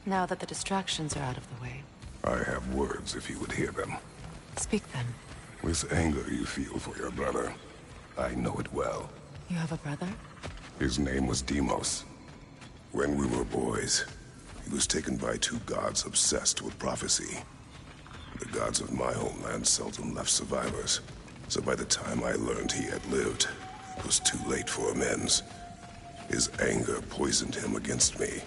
Now that the distractions are out of the way. I have words if you would hear them. Speak them. This anger you feel for your brother, I know it well. You have a brother? His name was Deimos. When we were boys, he was taken by two gods obsessed with prophecy. The gods of my homeland seldom left survivors, so by the time I learned he had lived, it was too late for amends. His anger poisoned him against me.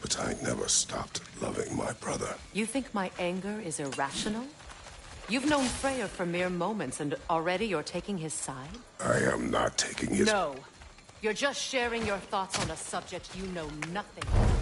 But I never stopped loving my brother. You think my anger is irrational? You've known Freyr for mere moments, and already you're taking his side? I am not taking his... No. You're just sharing your thoughts on a subject you know nothing about.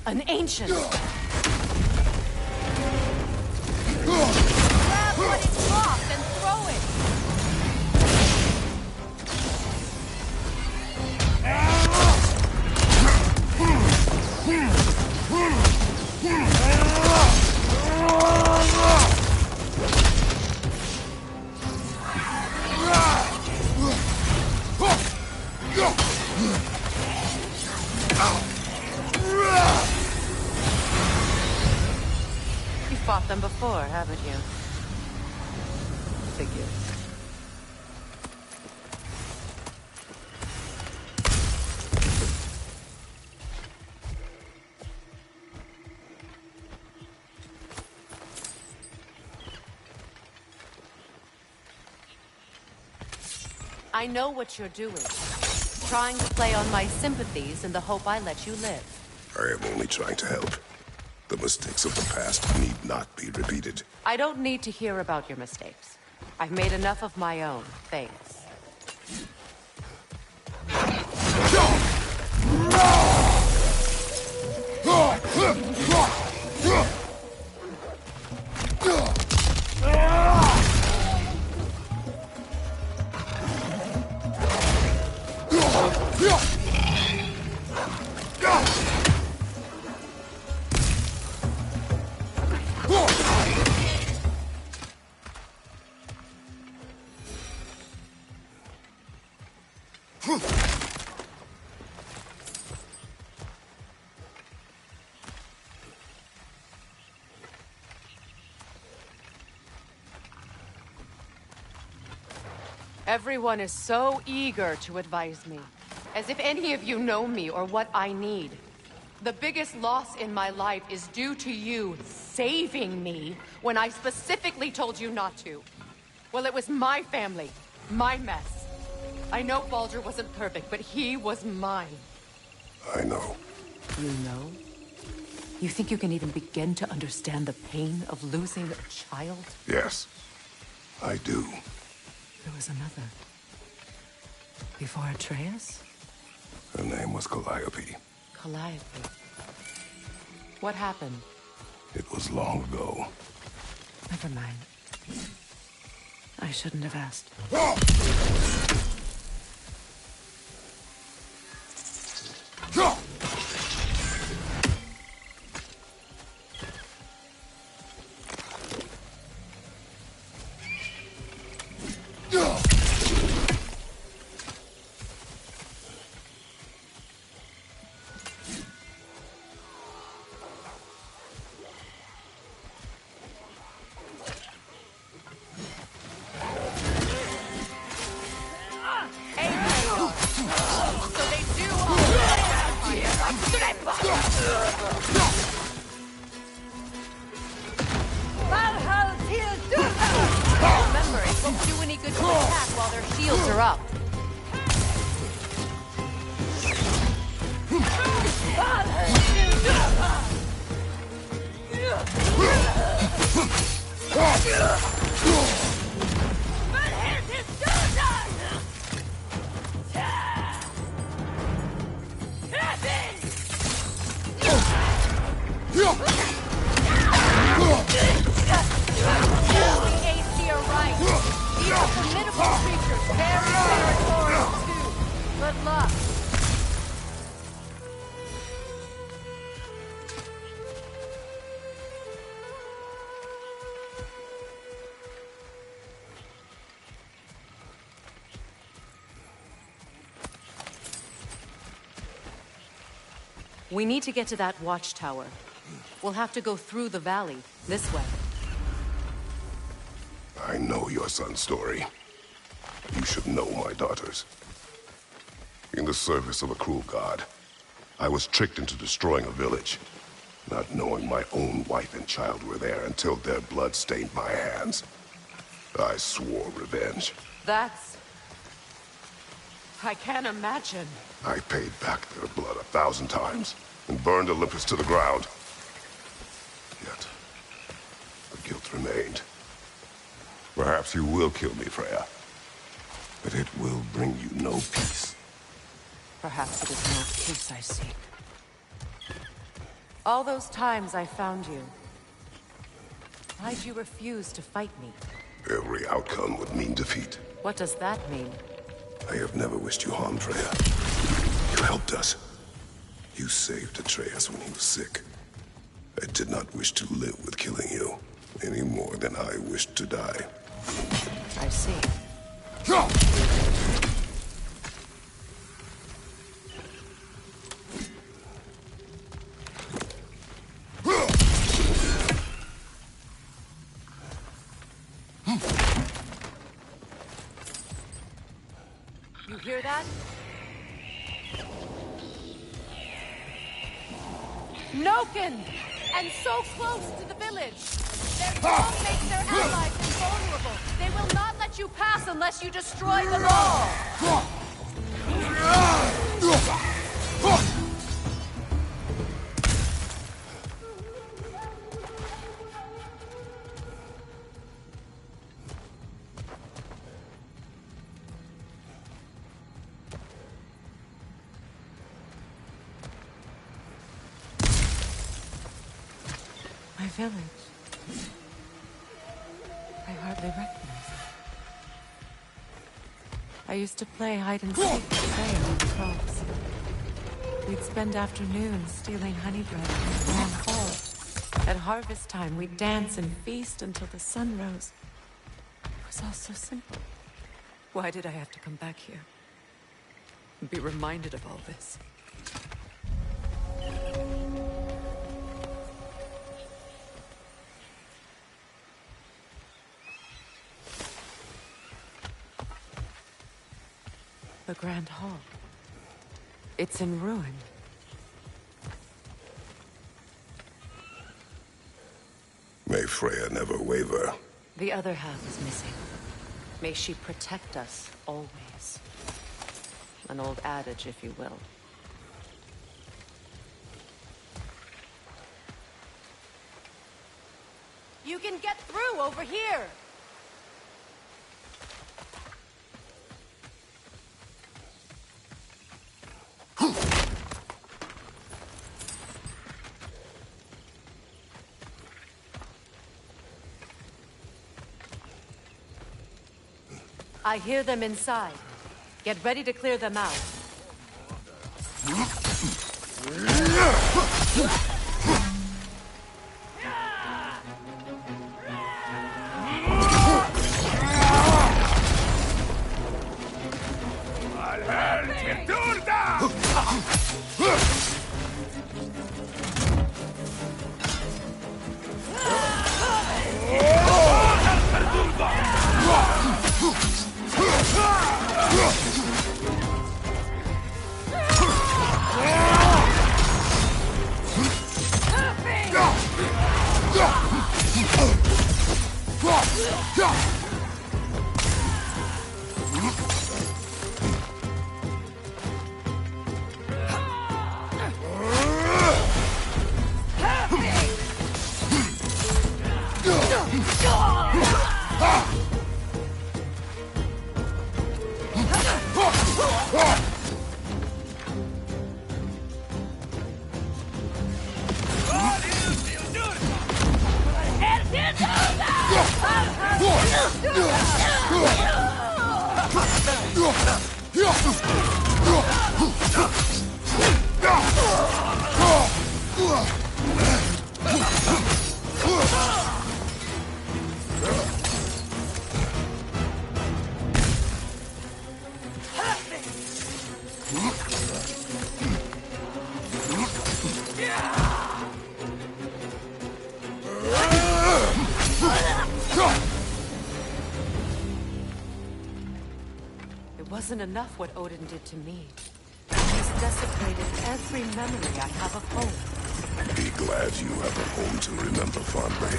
An ancient! Grab what is lost and throw it! Fought them before, haven't you? Figures. I know what you're doing. Trying to play on my sympathies in the hope I let you live. I am only trying to help. The mistakes of the past need not be repeated. I don't need to hear about your mistakes. I've made enough of my own, thanks. Everyone is so eager to advise me, as if any of you know me or what I need. The biggest loss in my life is due to you saving me when I specifically told you not to. Well, it was my family, my mess. I know Baldur wasn't perfect, but he was mine. I know. You know? You think you can even begin to understand the pain of losing a child? Yes, I do. There was another. Before Atreus? Her name was Calliope. Calliope. What happened? It was long ago. Never mind. I shouldn't have asked. Remember, it won't do any good to attack while their shields are up. AC are right. These are formidable creatures, very territorial too. Good luck. We need to get to that watchtower. We'll have to go through the valley, this way. I know your son's story. You should know my daughter's. In the service of a cruel god, I was tricked into destroying a village, not knowing my own wife and child were there until their blood stained my hands. I swore revenge. That's... I can't imagine. I paid back their blood 1,000 times and burned Olympus to the ground. Yet, the guilt remained. Perhaps you will kill me, Freya, but it will bring you no peace. Perhaps it is not peace I seek. All those times I found you, why'd you refuse to fight me? Every outcome would mean defeat. What does that mean? I have never wished you harm, Freya. You helped us. You saved Atreus when he was sick. I did not wish to live with killing you, any more than I wished to die. I see. You hear that? Noken! And so close to the village! Their song makes their allies invulnerable. They will not let you pass unless you destroy them all! My village. I hardly recognize it. I used to play hide and seek with Freya on the crops. We'd spend afternoons stealing honey bread from the Grand Hall. At harvest time, we'd dance and feast until the sun rose. It was all so simple. Why did I have to come back here? And be reminded of all this? The Grand Hall. It's in ruin. May Freya never waver. The other half is missing. May she protect us always. An old adage, if you will. You can get through over here! I hear them inside. Get ready to clear them out. It wasn't enough what Odin did to me. He's desecrated every memory I have of home. Be glad you have a home to remember fondly.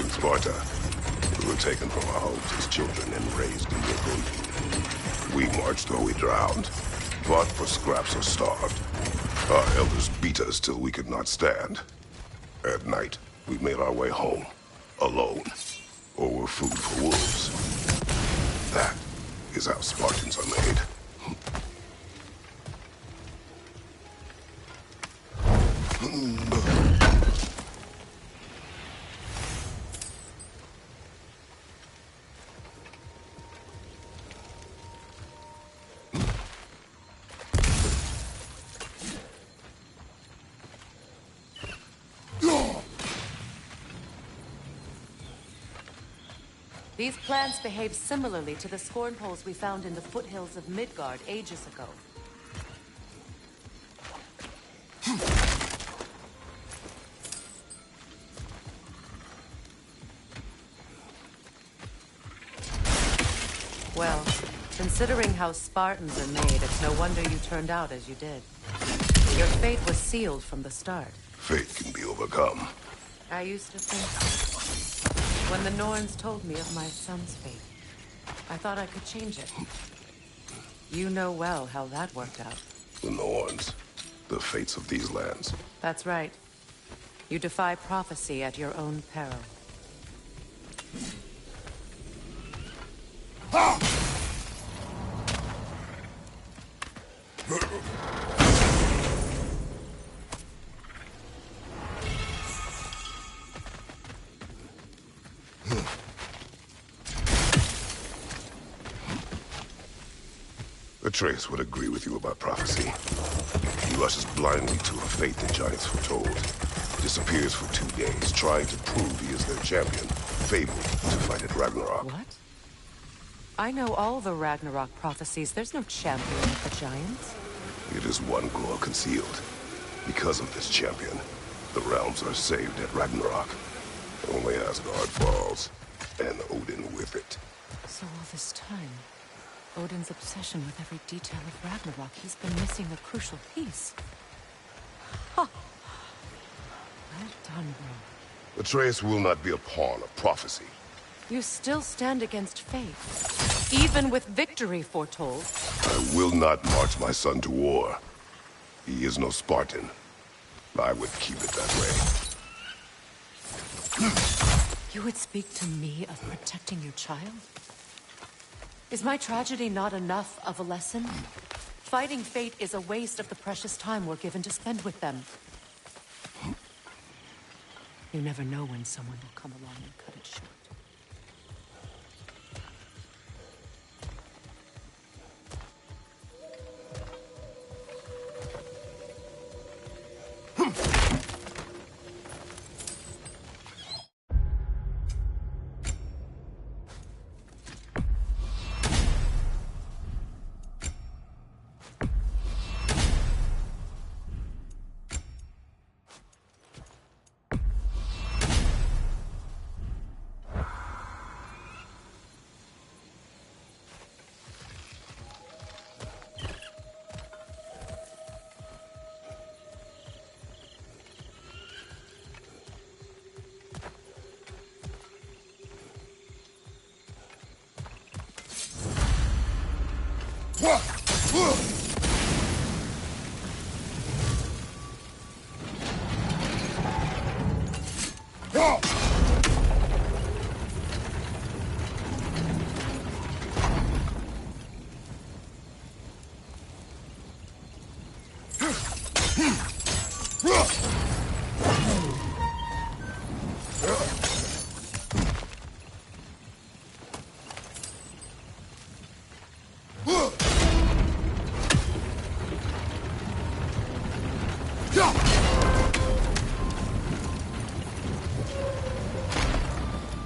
In Sparta, we were taken from our homes as children and raised in Brooklyn. We marched or we drowned, fought for scraps or starved. Our elders beat us till we could not stand. At night, we made our way home, alone, or were food for wolves. That is how Spartans are made. These plants behave similarly to the scorn poles we found in the foothills of Midgard ages ago. Well, considering how Spartans are made, it's no wonder you turned out as you did. Your fate was sealed from the start. Fate can be overcome. I used to think so. When the Norns told me of my son's fate, I thought I could change it. You know well how that worked out. The Norns, the fates of these lands. That's right. You defy prophecy at your own peril. Atreus would agree with you about prophecy. He rushes blindly to a fate the giants foretold. Disappears for 2 days, trying to prove he is their champion, fabled to fight at Ragnarok. What? I know all the Ragnarok prophecies. There's no champion of the giants. It is one glow concealed. Because of this champion, the realms are saved at Ragnarok. Only Asgard falls, and Odin with it. So all this time, Odin's obsession with every detail of Ragnarok, he's been missing a crucial piece. Ha! Well done, bro. Atreus will not be a pawn of prophecy. You still stand against fate, even with victory foretold. I will not march my son to war. He is no Spartan. I would keep it that way. You would speak to me of protecting your child? Is my tragedy not enough of a lesson? Fighting fate is a waste of the precious time we're given to spend with them. You never know when someone will come along and cut it short.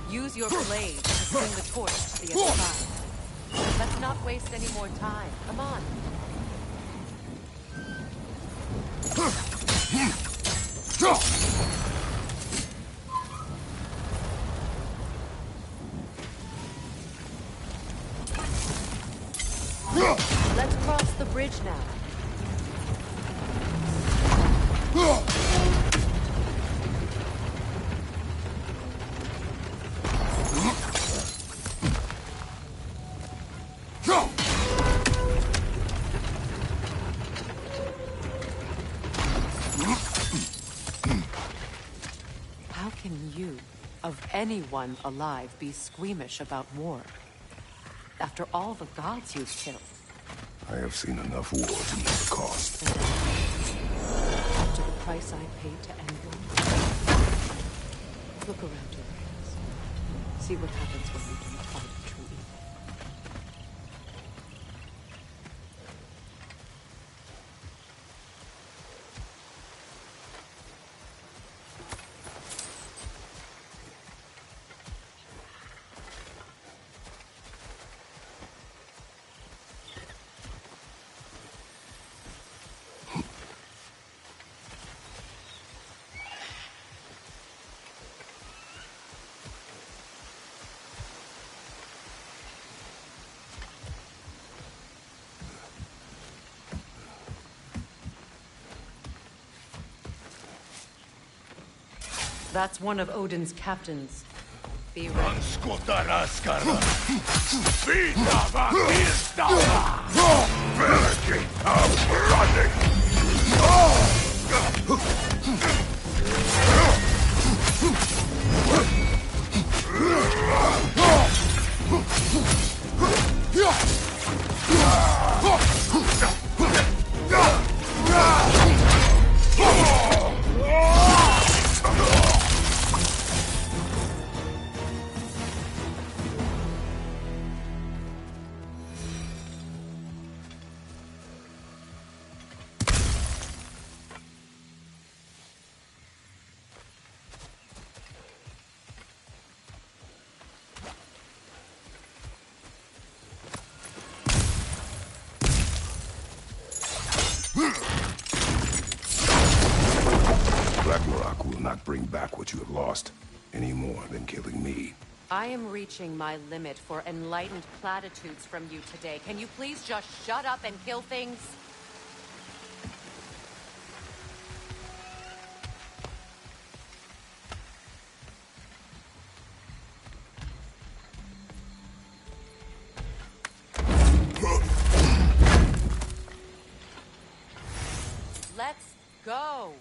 Use your blade to swing the torch to the other side. Let's not waste any more time. Come on. Let's cross the bridge now. How can you, of anyone alive, be squeamish about war? After all the gods you've killed. I have seen enough war to know the cost. After the price I paid to end them. Look around your hands. See what happens when you don't fight true evil. That's one of Odin's captains. Be ready. Ragnarok will not bring back what you have lost, any more than killing me. I am reaching my limit for enlightened platitudes from you today. Can you please just shut up and kill things? Let's go!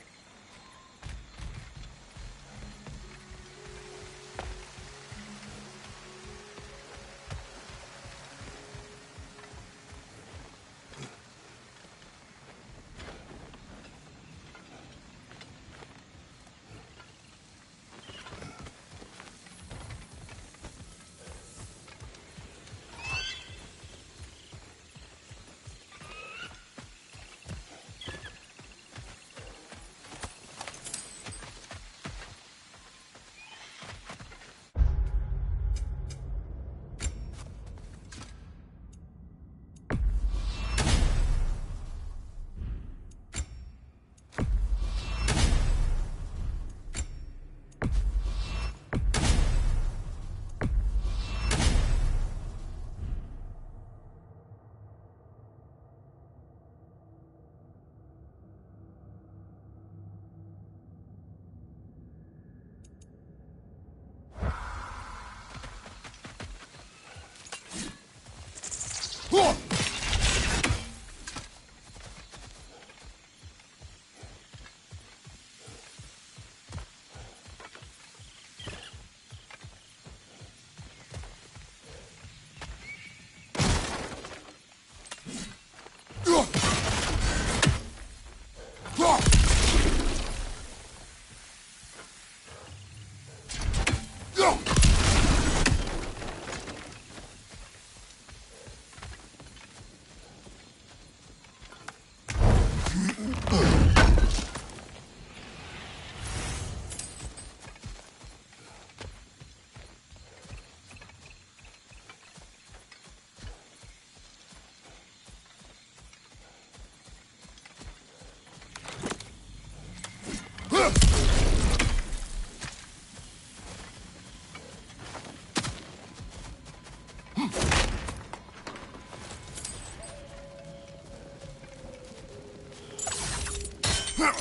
Well,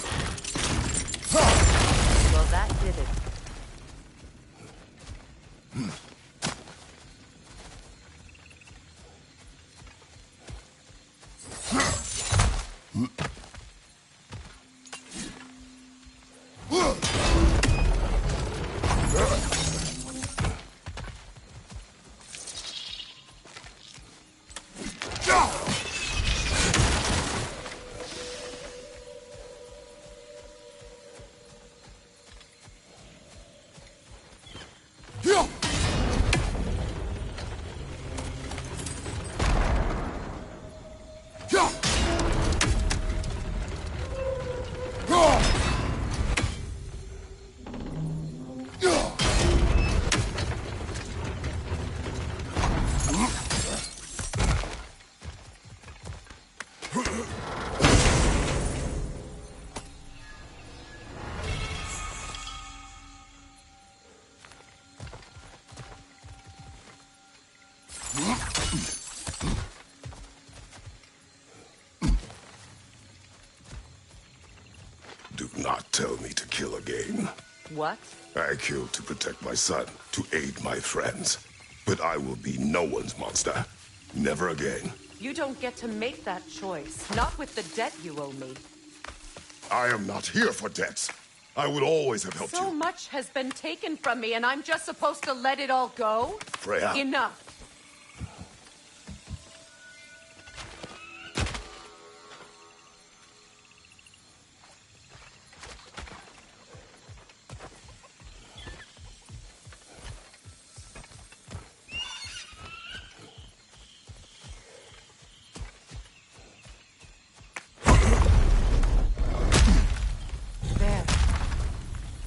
that did it. Do not tell me to kill again. What? I killed to protect my son, to aid my friends. But I will be no one's monster. Never again. You don't get to make that choice. Not with the debt you owe me. I am not here for debts. I would always have helped So you. much has been taken from me, and I'm just supposed to let it all go? Freya. Enough.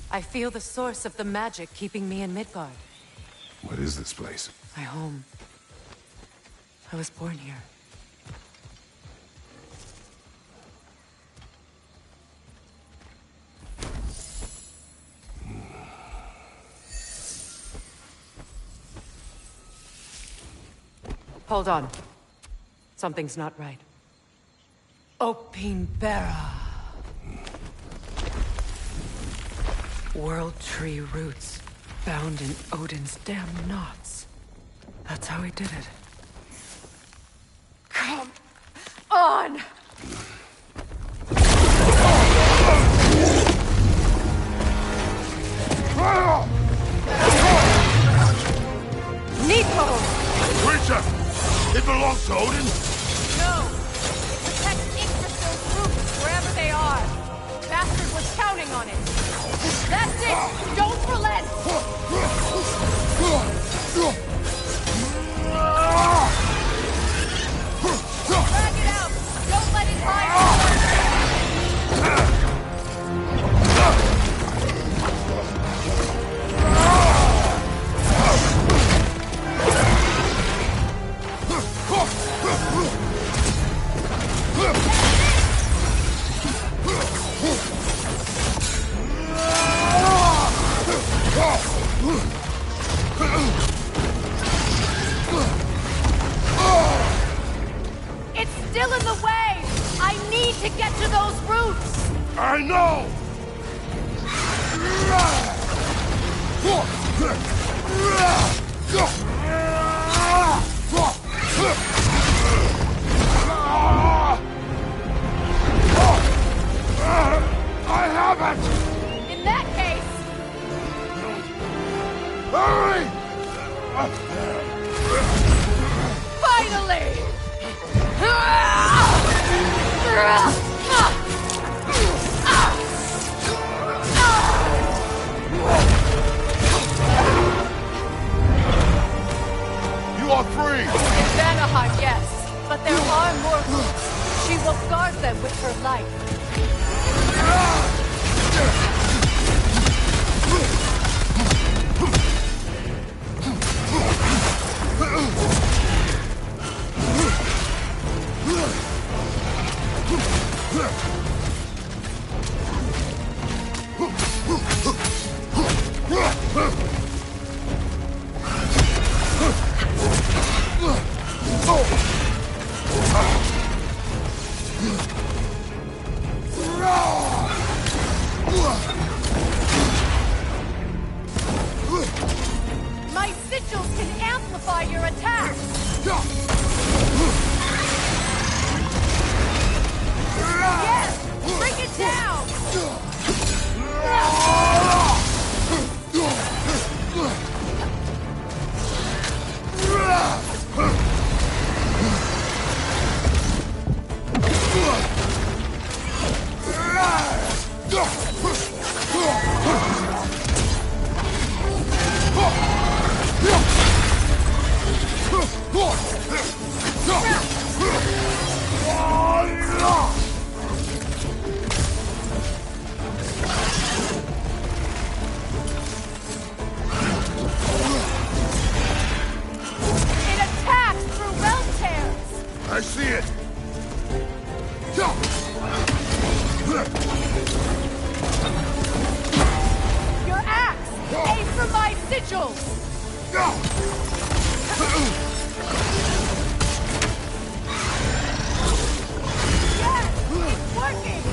I feel the source of the magic keeping me in Midgard. What is this place? My home. I was born here. Hold on. Something's not right. Opinbera. World Tree roots, bound in Odin's damn knots. That's how he did it. Come on! Nico! Creature! It belongs to Odin? No! Protect Yggdrasil's roots wherever they are. Bastard was counting on it. That's it! Don't relent! Drag it out! Don't let it hide! It's still in the way! I need to get to those roots! I know! I have it! In that case, Hurry! finally! You are free! In Vanaheim, yes, but there are more roots. She will guard them with her life. No! I see it! Your axe! Aim for my sigils! Yes! It's working!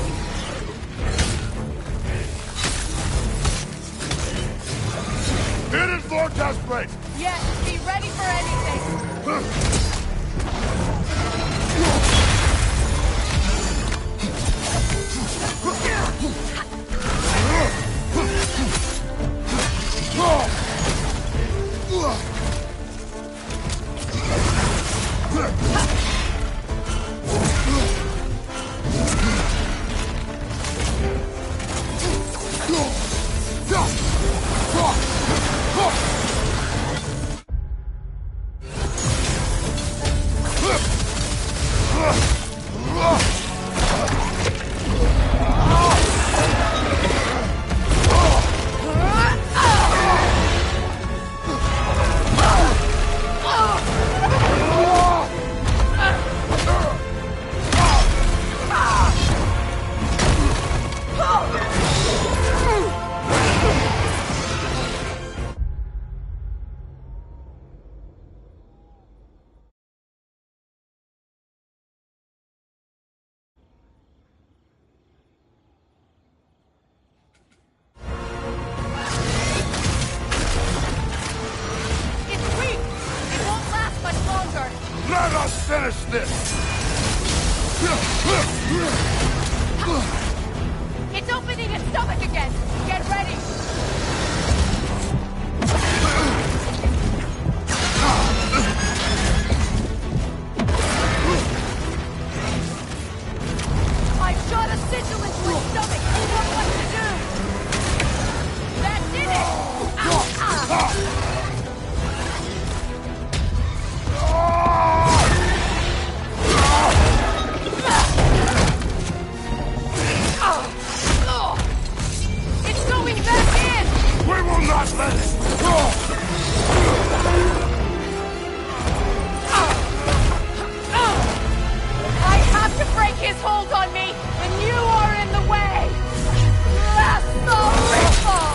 Hit it, Vortex Blade! Yes, be ready for anything! Let us finish this! It's opening its stomach again! Get ready! I've shot a sigil into its stomach! You know what to do! That did it! Ah! It's going back in! We will not let it! I have to break his hold on me, and you are in the way! That's the ritual!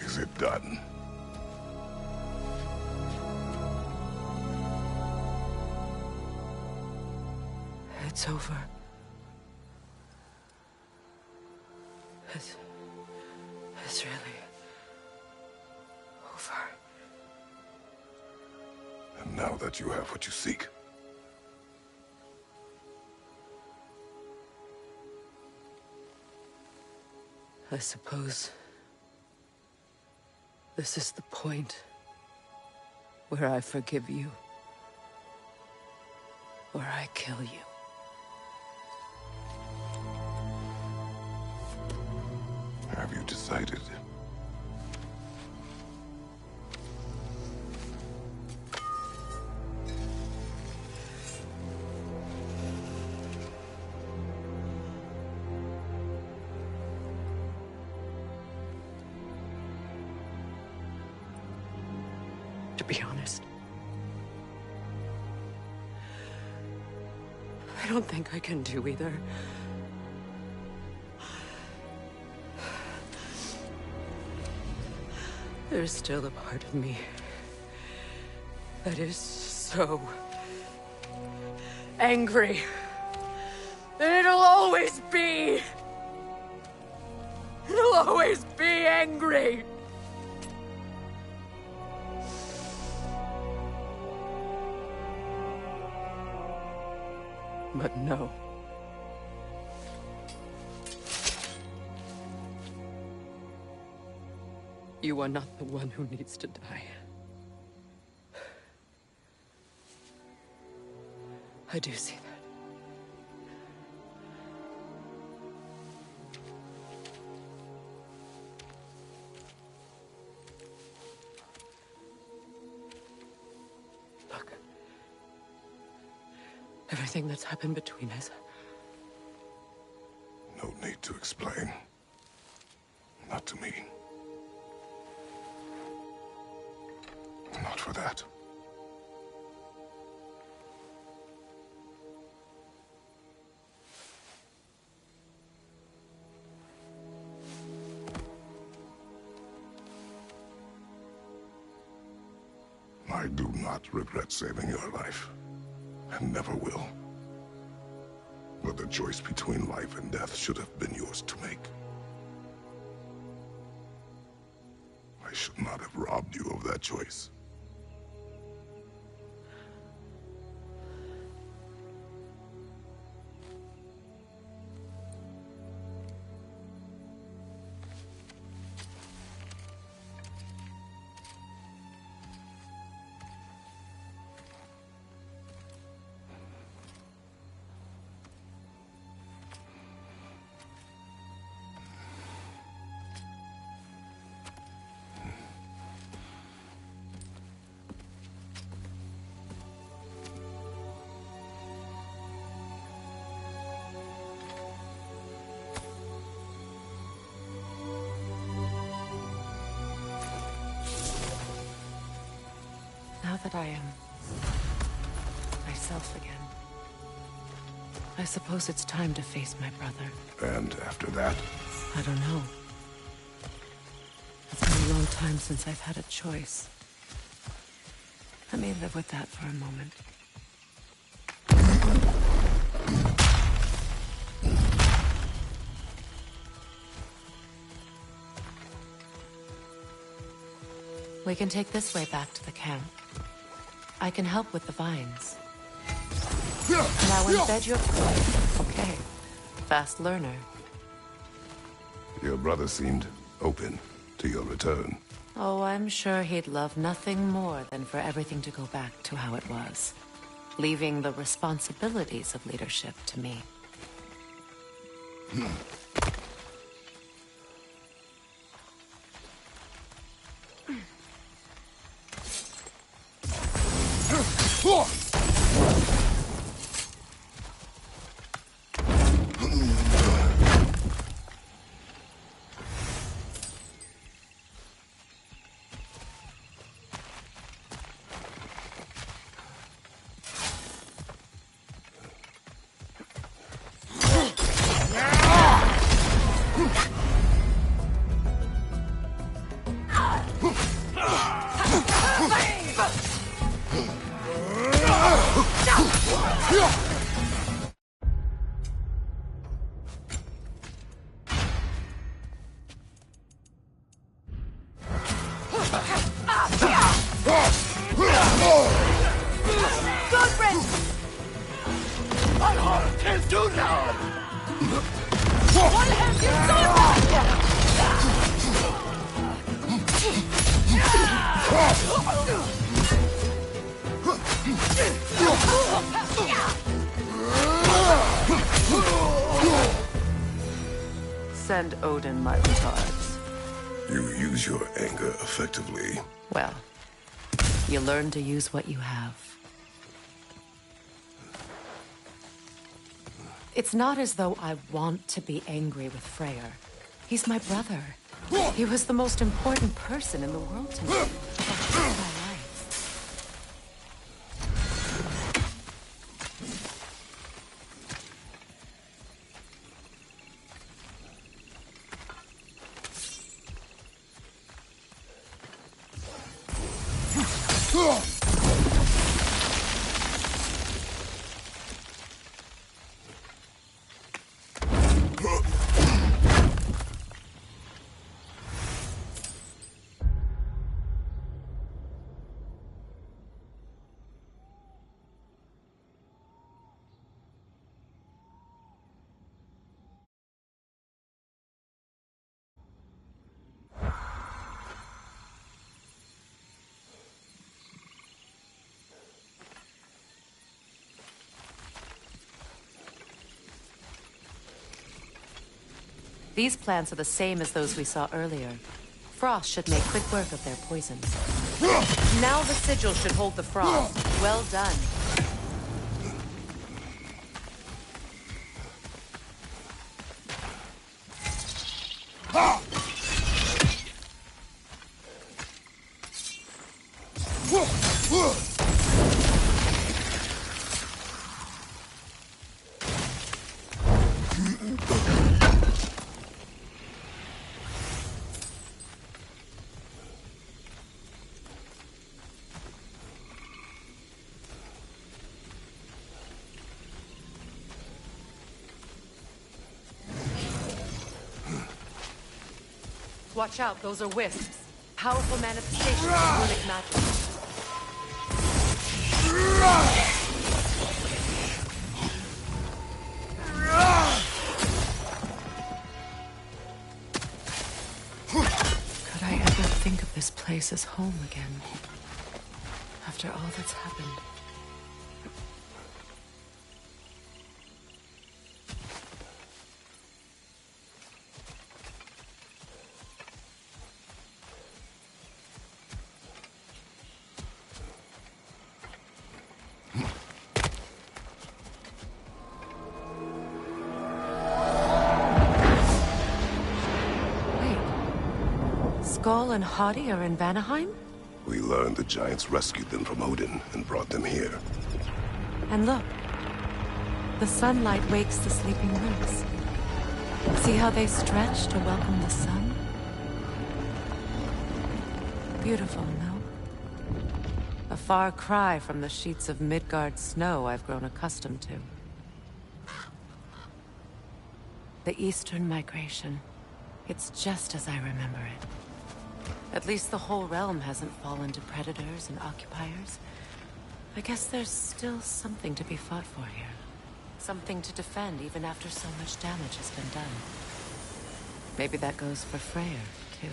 Is it done? It's over. It's really over. And now that you have what you seek, I suppose this is the point where I forgive you, or I kill you. Have you decided? To be honest, I don't think I can do either. There's still a part of me that is so angry. And it'll always be. It'll always be angry. But no. You are not the one who needs to die. I do see that. Look. Everything that's happened between us. No need to explain. Not to me. Not for that. I do not regret saving your life, and never will. But the choice between life and death should have been yours to make. I should not have robbed you of that choice. Now that I am myself again, I suppose it's time to face my brother. And after that? I don't know. It's been a long time since I've had a choice. Let me live with that for a moment. We can take this way back to the camp. I can help with the vines. Now embed your... Okay. Fast learner. Your brother seemed open to your return. Oh, I'm sure he'd love nothing more than for everything to go back to how it was. Leaving the responsibilities of leadership to me. What have you done? Send Odin my regards. You use your anger effectively. Well, you learn to use what you have. It's not as though I want to be angry with Freyr. He's my brother. He was the most important person in the world to me. For half my life. These plants are the same as those we saw earlier. Frost should make quick work of their poisons. Now the sigil should hold the frost. Well done. Watch out, those are wisps. Powerful manifestations of runic magic. Could I ever think of this place as home again? After all that's happened. Skull and Hadi are in Vanaheim? We learned the giants rescued them from Odin and brought them here. And look. The sunlight wakes the sleeping roots. See how they stretch to welcome the sun? Beautiful, no? A far cry from the sheets of Midgard snow I've grown accustomed to. The Eastern Migration. It's just as I remember it. At least the whole realm hasn't fallen to predators and occupiers. I guess there's still something to be fought for here. Something to defend even after so much damage has been done. Maybe that goes for Freyr, too.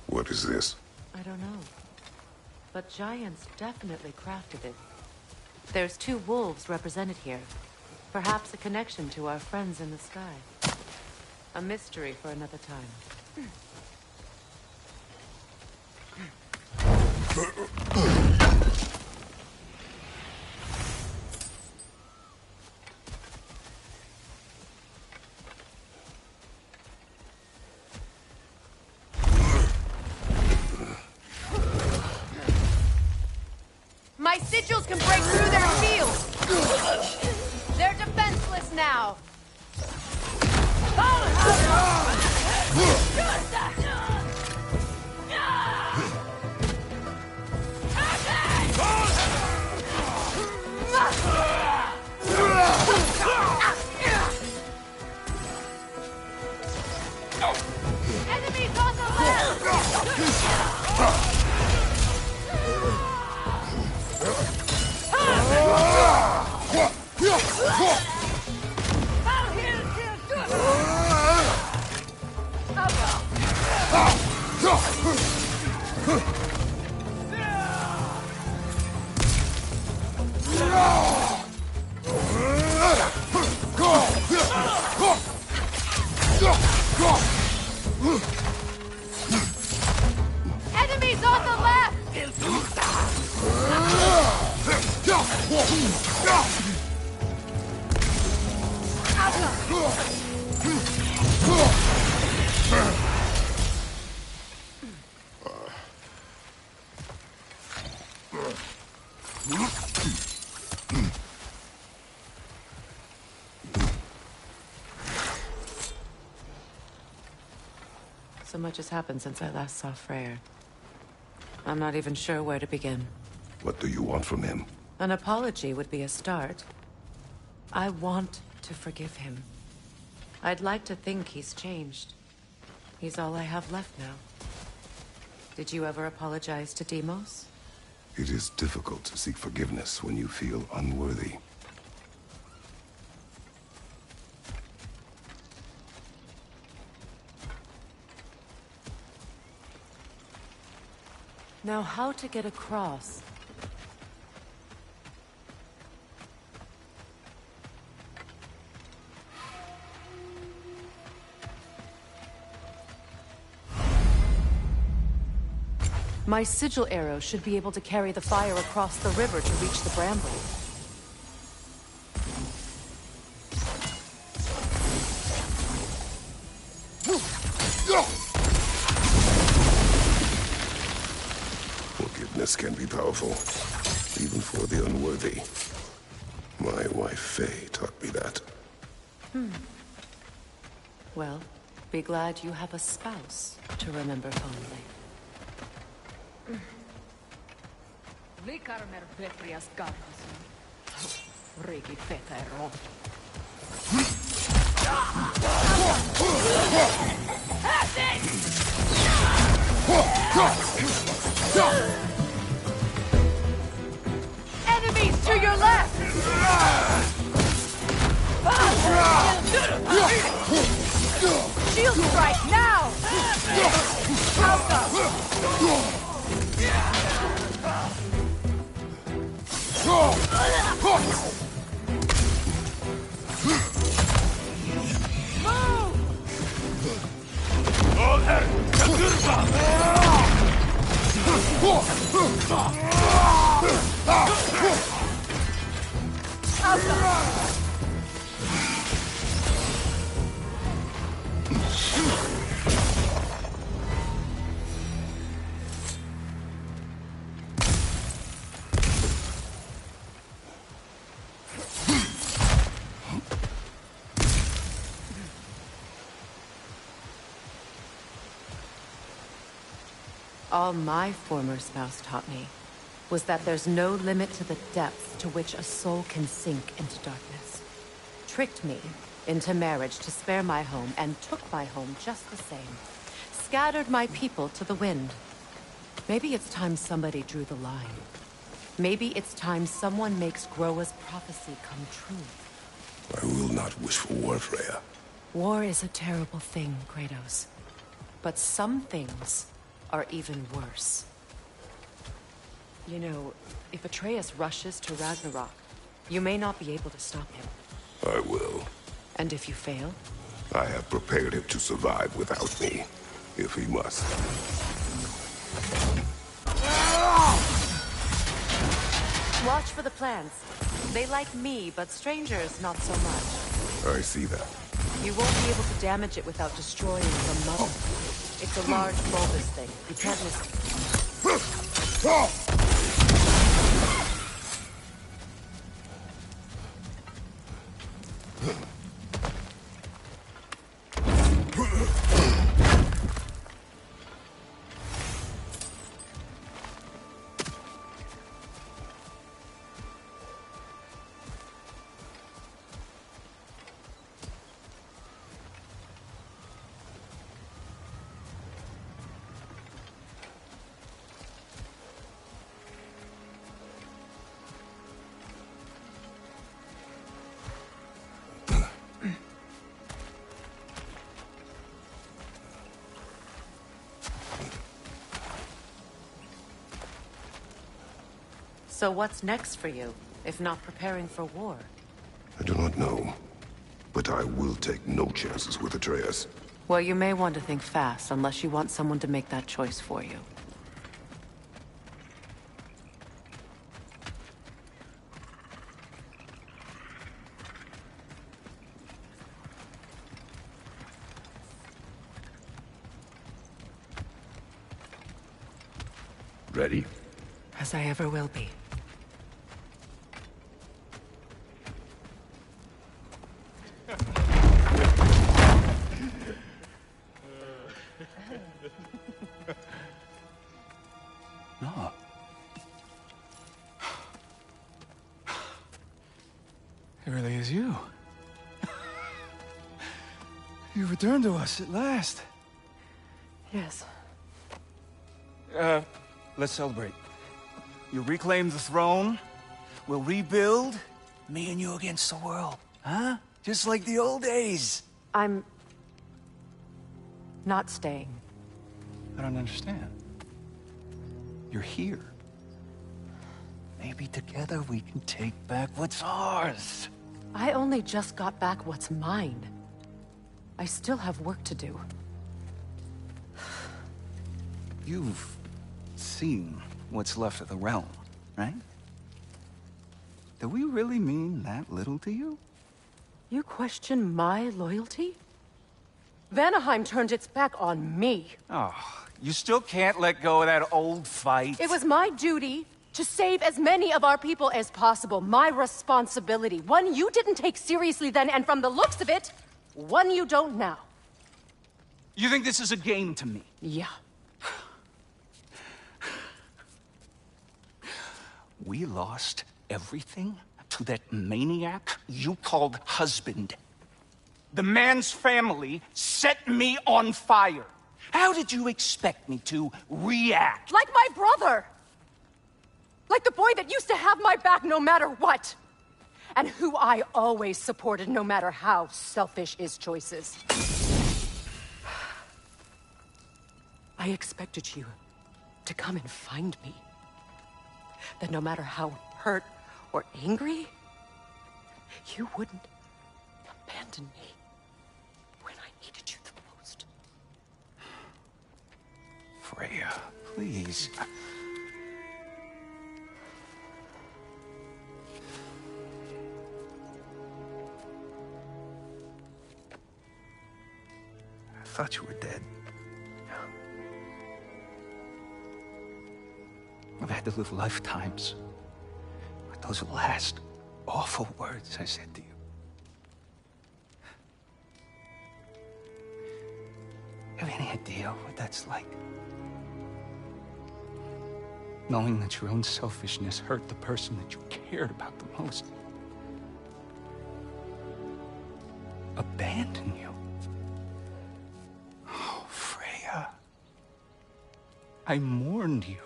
What is this? I don't know. But giants definitely crafted it. There's 2 wolves represented here. Perhaps a connection to our friends in the sky. A mystery for another time. My sigils can break through their shields! They're defenseless now! Enemies on the left! Enemies on the left! So much has happened since I last saw Freyr. I'm not even sure where to begin. What do you want from him? An apology would be a start. I want to forgive him. I'd like to think he's changed. He's all I have left now. Did you ever apologize to Deimos? It is difficult to seek forgiveness when you feel unworthy. Now, how to get across? My sigil arrow should be able to carry the fire across the river to reach the bramble. Forgiveness can be powerful, even for the unworthy. My wife, Faye, taught me that. Well, be glad you have a spouse to remember fondly. Enemies to your left! Shield strike now! All my former spouse taught me was that there's no limit to the depth to which a soul can sink into darkness. Tricked me into marriage to spare my home and took my home just the same. Scattered my people to the wind. Maybe it's time somebody drew the line. Maybe it's time someone makes Groa's prophecy come true. I will not wish for war, Freya. War is a terrible thing, Kratos. But some things are even worse. You know, if Atreus rushes to Ragnarok, you may not be able to stop him. I will. And if you fail? I have prepared him to survive without me, if he must. Watch for the plants. They like me, but strangers not so much. I see that. You won't be able to damage it without destroying the mother. It's a large bulbous thing. You can't miss it. So what's next for you, if not preparing for war? I do not know, but I will take no chances with Atreus. Well, you may want to think fast, unless you want someone to make that choice for you. Ready? As I ever will be. No. It really is you. You returned to us at last. Yes. Let's celebrate. You reclaim the throne, we'll rebuild, me and you against the world. Huh? Just like the old days. I'm... not staying. I don't understand. You're here. Maybe together we can take back what's ours. I only just got back what's mine. I still have work to do. You've seen what's left of the realm, right? Do we really mean that little to you? You question my loyalty? Vanaheim turned its back on me. Oh, you still can't let go of that old fight? It was my duty to save as many of our people as possible. My responsibility. One you didn't take seriously then, and from the looks of it, one you don't now. You think this is a game to me? Yeah. We lost everything to that maniac you called husband. The man's family set me on fire. How did you expect me to react? Like my brother! Like the boy that used to have my back no matter what! And who I always supported no matter how selfish his choices. I expected you to come and find me. That no matter how hurt or angry, you wouldn't abandon me when I needed you the most. Freya, please. I thought you were dead. I've had to live lifetimes with those last awful words I said to you. Have any idea what that's like? Knowing that your own selfishness hurt the person that you cared about the most. Abandon you. Oh, Freya. I mourned you.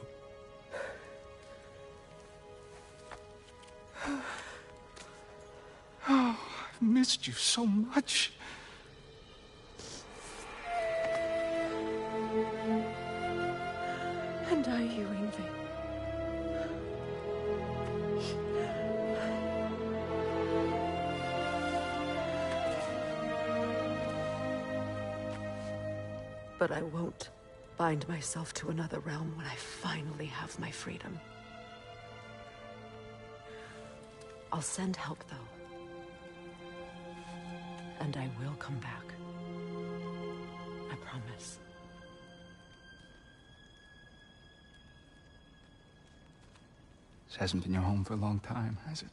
Oh, I've missed you so much. And I you, Yngvi. But I won't bind myself to another realm when I finally have my freedom. I'll send help, though. And I will come back. I promise. This hasn't been your home for a long time, has it?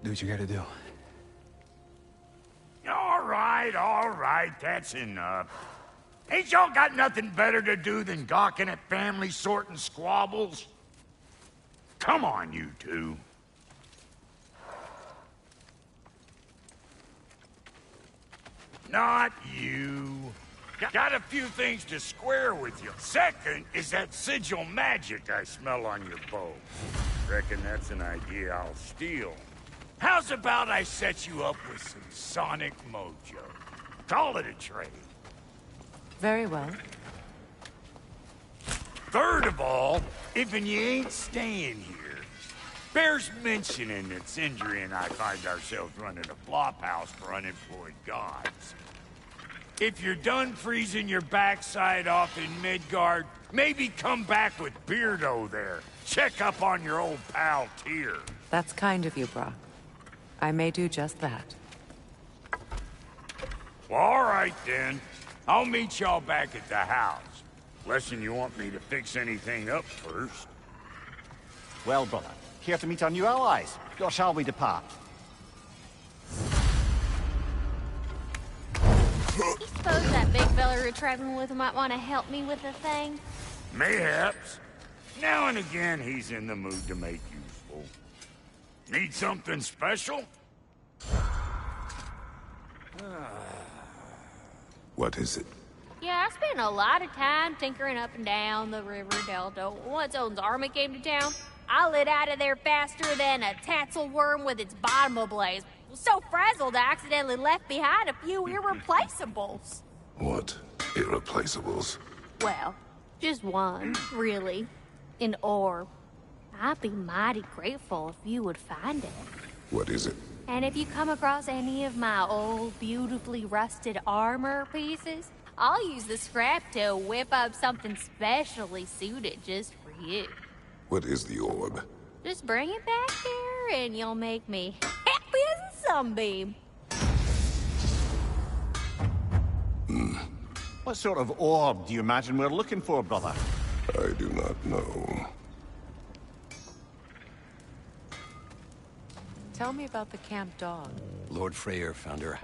Do what you gotta do. All right, that's enough. Ain't y'all got nothing better to do than gawking at family sorting squabbles? Come on, you two. Not you. Got a few things to square with you. Second is that sigil magic I smell on your bow. Reckon that's an idea I'll steal. How's about I set you up with some sonic mojo? Call it a trade. Very well. Third of all, if you ain't staying here, bears mentioning that Sindri and I find ourselves running a flop house for unemployed gods. If you're done freezing your backside off in Midgard, maybe come back with Beardo there. Check up on your old pal Tyr. That's kind of you, Brock. I may do just that. Well, all right then. I'll meet y'all back at the house. Lesson you want me to fix anything up first. Well, brother, here to meet our new allies. Or shall we depart? You suppose that big fella you're traveling with might want to help me with a thing? Mayhaps. Now and again, he's in the mood to make useful. Need something special? What is it? Yeah, I spent a lot of time tinkering up and down the river delta. Once Odin's army came to town, I lit out of there faster than a tassel worm with its bottom ablaze. So frazzled, I accidentally left behind a few irreplaceables. What? Irreplaceables? Well, just one, really. An orb. I'd be mighty grateful if you would find it. What is it? And if you come across any of my old, beautifully rusted armor pieces, I'll use the scrap to whip up something specially suited just for you. What is the orb? Just bring it back here and you'll make me happy as a sunbeam. What sort of orb do you imagine we're looking for, brother? I do not know. Tell me about the camp dog. Lord Freyr found her